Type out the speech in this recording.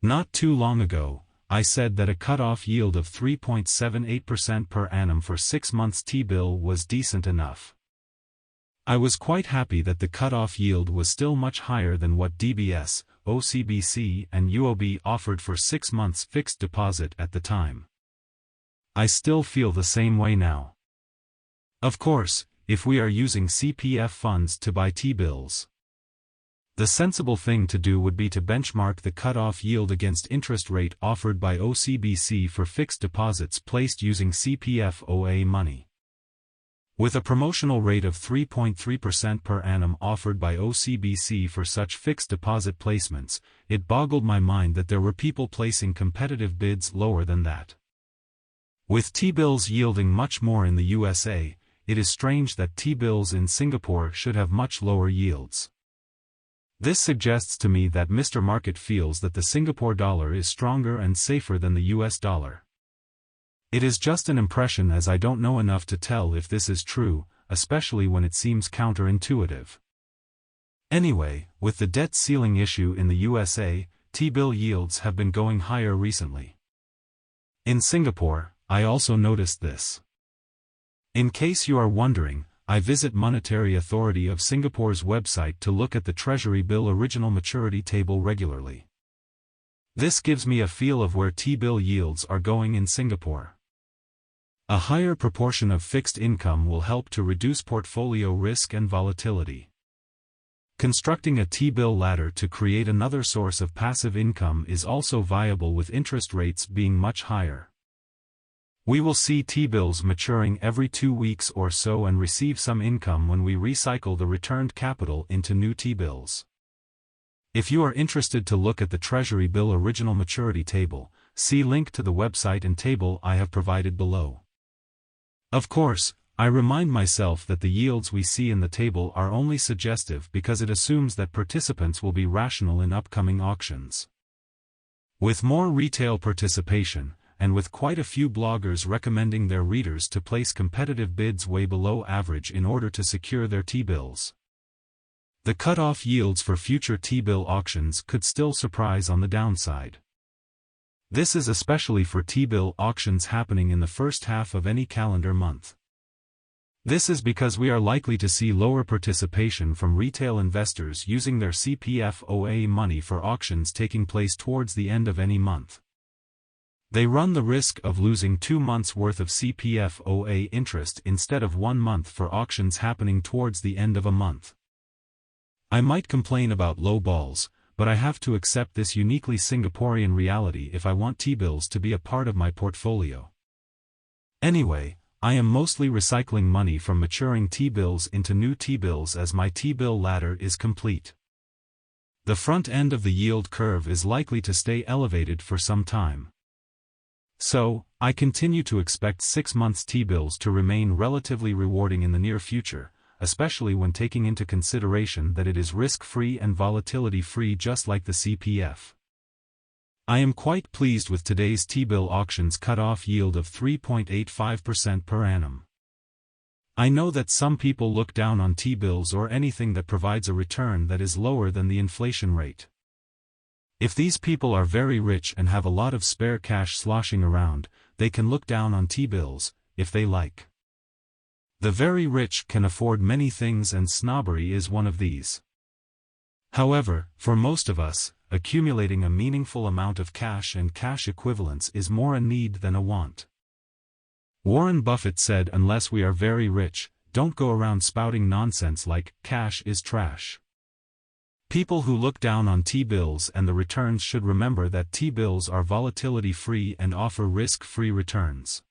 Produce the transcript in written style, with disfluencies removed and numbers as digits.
Not too long ago, I said that a cutoff yield of 3.78% per annum for 6 months T-bill was decent enough. I was quite happy that the cutoff yield was still much higher than what DBS, OCBC and UOB offered for 6 months fixed deposit at the time. I still feel the same way now. Of course, if we are using CPF funds to buy T-bills, the sensible thing to do would be to benchmark the cutoff yield against interest rate offered by OCBC for fixed deposits placed using CPF OA money. With a promotional rate of 3.3% per annum offered by OCBC for such fixed deposit placements, it boggled my mind that there were people placing competitive bids lower than that. With T-bills yielding much more in the USA, it is strange that T-bills in Singapore should have much lower yields. This suggests to me that Mr. Market feels that the Singapore dollar is stronger and safer than the US dollar. It is just an impression, as I don't know enough to tell if this is true, especially when it seems counterintuitive. Anyway, with the debt ceiling issue in the USA, T-bill yields have been going higher recently. In Singapore, I also noticed this. In case you are wondering, I visit Monetary Authority of Singapore's website to look at the Treasury bill original maturity table regularly. This gives me a feel of where T-bill yields are going in Singapore. A higher proportion of fixed income will help to reduce portfolio risk and volatility. Constructing a T-bill ladder to create another source of passive income is also viable with interest rates being much higher. We will see T-bills maturing every 2 weeks or so and receive some income when we recycle the returned capital into new T-bills. If you are interested to look at the Treasury bill original maturity table, see link to the website and table I have provided below. Of course, I remind myself that the yields we see in the table are only suggestive because it assumes that participants will be rational in upcoming auctions. With more retail participation, and with quite a few bloggers recommending their readers to place competitive bids way below average in order to secure their T-bills, the cutoff yields for future T-bill auctions could still surprise on the downside. This is especially for T-bill auctions happening in the first half of any calendar month. This is because we are likely to see lower participation from retail investors using their CPF OA money for auctions taking place towards the end of any month. They run the risk of losing 2 months' worth of CPF OA interest instead of 1 month for auctions happening towards the end of a month. I might complain about low balls, but I have to accept this uniquely Singaporean reality if I want T-bills to be a part of my portfolio. Anyway, I am mostly recycling money from maturing T-bills into new T-bills as my T-bill ladder is complete. The front end of the yield curve is likely to stay elevated for some time. So, I continue to expect 6 months T-bills to remain relatively rewarding in the near future, especially when taking into consideration that it is risk-free and volatility-free just like the CPF. I am quite pleased with today's T-bill auctions cutoff yield of 3.85% per annum. I know that some people look down on T-bills or anything that provides a return that is lower than the inflation rate. If these people are very rich and have a lot of spare cash sloshing around, they can look down on T-bills, if they like. The very rich can afford many things and snobbery is one of these. However, for most of us, accumulating a meaningful amount of cash and cash equivalents is more a need than a want. Warren Buffett said, unless we are very rich, don't go around spouting nonsense like, cash is trash. People who look down on T-bills and the returns should remember that T-bills are volatility-free and offer risk-free returns.